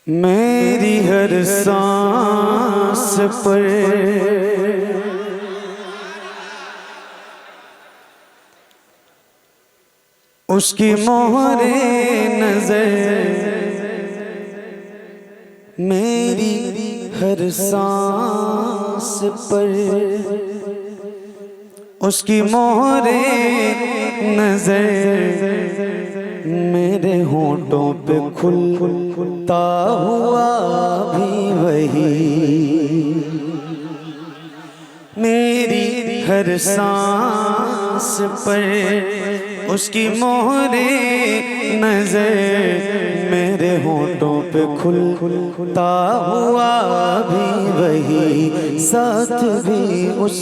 میری ہر سانس پر اس کی مہر نظر، میری ہر سانس پر اس کی مہر نظر، میرے ہونٹوں پہ کھلتا ہوا بھی وہی، میری ہر سانس پر اس کی مہر نظر، میرے ہونٹوں پہ کھلتا ہوا بھی وہی، ساتھ بھی اس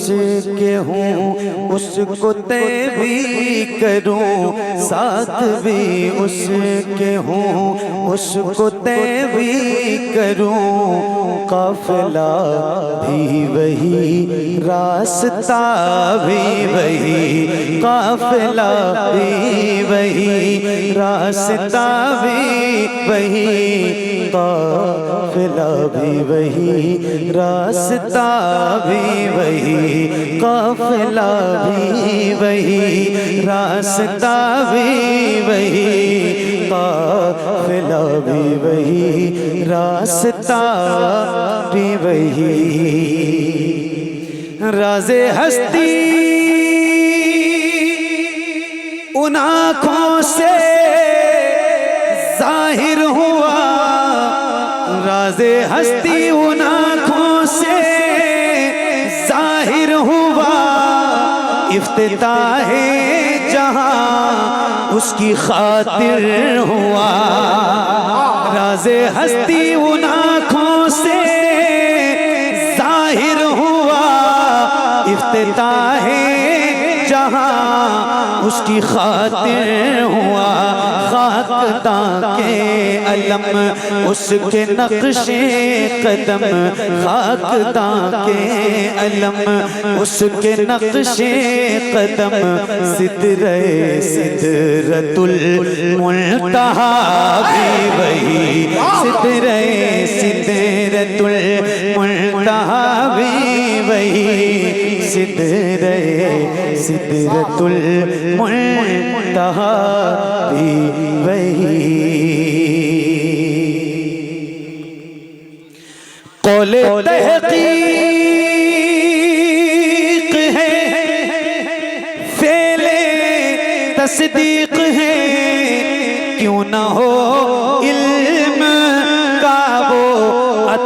کے ہوں اس کو طے بھی کروں، ساتھ بھی اس کے ہوں اس کو طے بھی کروں، قافلہ بھی وہی راستہ بھی وہی، قافلہ بھی وہی راستہ بھی وہی، قافلہ بھی وہی راستہ بھی وہی، قافلہ بھی وہی راستہ بھی وہی، قافلہ بھی وہی راستہ بھی وہی، راز ہستی ان آنکھوں سے ظاہر ہوا، راز ہستی ان آنکھوں سے ظاہر ہوا، افتتاح جہاں اس کی خاطر ہوا، راز ہستی ان آنکھوں سے ظاہر ہوا، افتتاح جہاں اس کی خاطر ہوا، خاکداں کے علم اس کے نقش قدم، خاکداں کے علم اس کے نقش قدم، سدرۃ المنتہا بھی وہی، سدرۃ المنتہا بھی وہی، سدرۃ المنتہا بھی وہی، قول تحقیق ہے، فعل تصدیق ہے، کیوں نہ ہو علم کا وہ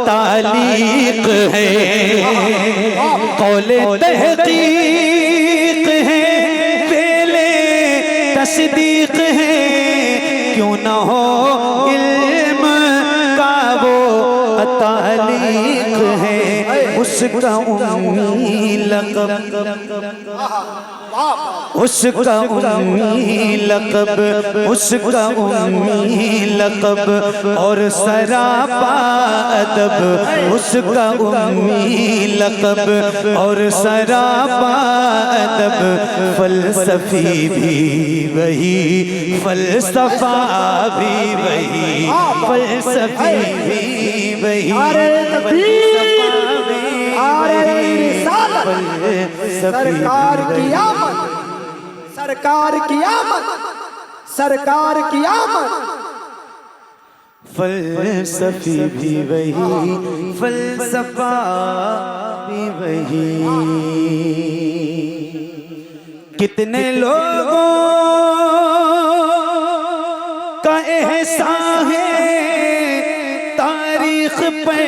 تعلیق ہے، قول تحقیق ہے، فعل تصدیق ہے، کیوں نہ ہو علم کا وہ تعلیق ہے، اس کا امی لقب، اس کا امی لقب، اس کا امی لقب اور سراپا ادب، اس کا امی لقب اور سراپا ادب، فلسفی بھی وہی فلسفہ بھی وہی، فلسفی بھی وہی سرکار کی آمد، سرکار کی آمد، سرکار کی آمد، فلسفی بھی وہی فلسفہ بھی وہی، کتنے لوگوں کا احسان ہے تاریخ پہ،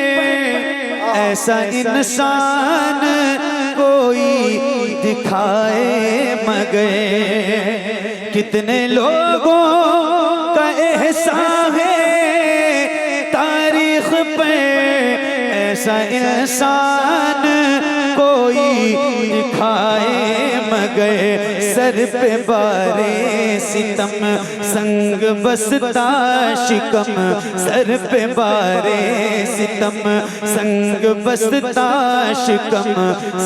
ایسا انسان کوئی دکھائے مگر، کتنے لوگوں کا احسان ہے تاریخ پہ، ایسا انسان کوئی دکھائے مگر، سر پہ بارے ستم سنگ بستا شکم، سر پہ بارے ستم سنگ بستا شکم،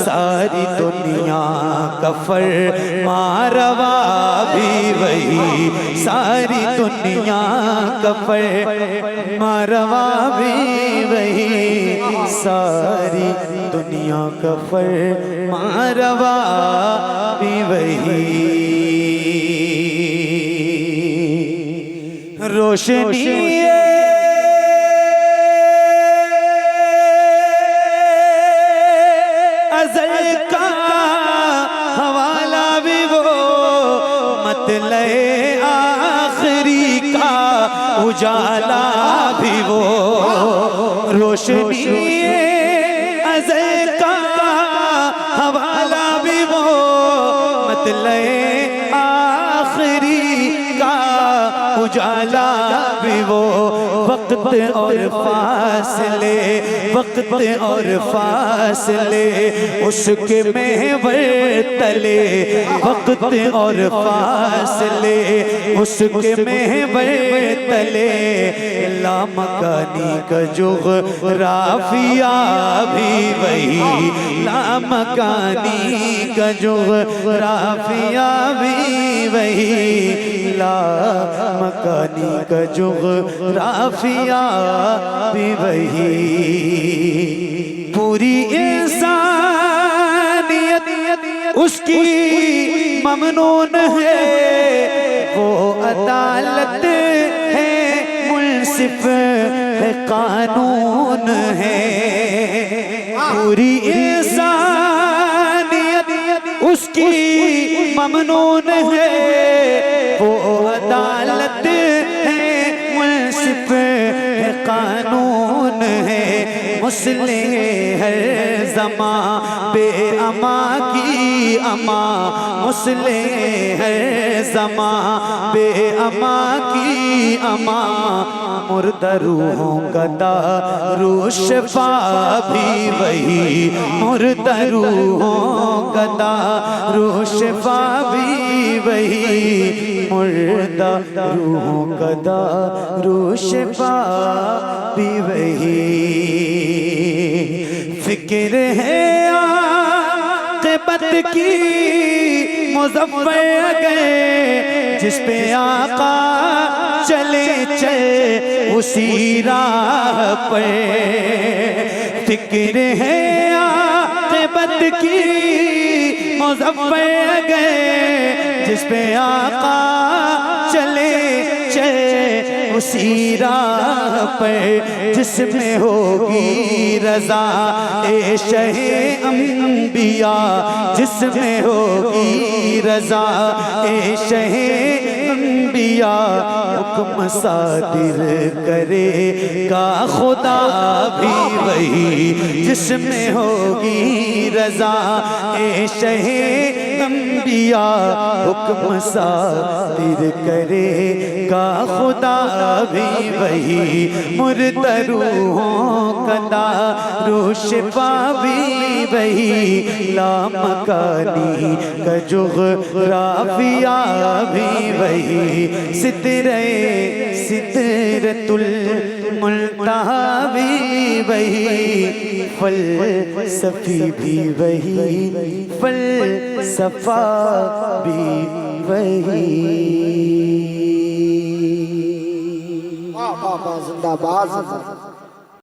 ساری دنیا کا فرمانروا بھی وہی، ساری دنیا کا فرمانروا بھی وہی ساری دنیا کا فرمانروا بھی وہی روشنی ازل کا حوالہ بھی وہ مطلع آخری کا اجالا بھی وہ روشنی ازل کا حوالہ بھی وہ مطلع آخری کا اجالا بھی وہ وقت اور فاصلے اس کے محور تلے وقت اور فاصلے اس کے محور تلے لامکانی کا جغرافیہ بھی وہی لامکانی کا جغرافیہ بھی وہی لامکانی کا جغرافیہ بھی وہی پوری انسانیت اس کی ممنون ہے وہ عدالت ہے منصف ہے قانون ہے پوری انسانیت اس کی ممنون ہے وہ عدالت ہے منصف ہے قانون ہے مصلح ہر زمان بے اما کی اما مصلح ہر زمان بے اما کی اما مردہ روحوں کا دارو شفا بھی وہی مردہ روحوں کا دارو شفا بھی وہی مردہ روحوں کا دارو شفا بھی وہی فکر ہے عاقبت کی مظفر اگر جس پہ آقا چلے اسی راہ پر فکر ہے عاقبت کی مظفر اگر جس پہ آقا چلے اسی راہ پر جس میں ہوگی رضا اے شہ انبیاء جس میں ہوگی رضا اے شہ انبیاء حکم صادر کرے گا خدا بھی وہی جس میں ہوگی رضا اے شہ انبیاء حکم صادر کرے گا خدا بھی وہی مردہ روحوں کا دارو شفا بھی وہی لامکانی کا جغرافیہ بھی وہی سدرۃ المنتہا بھی وہی فلسفی بھی وہی فلسفہ بھی وہی زندہ باد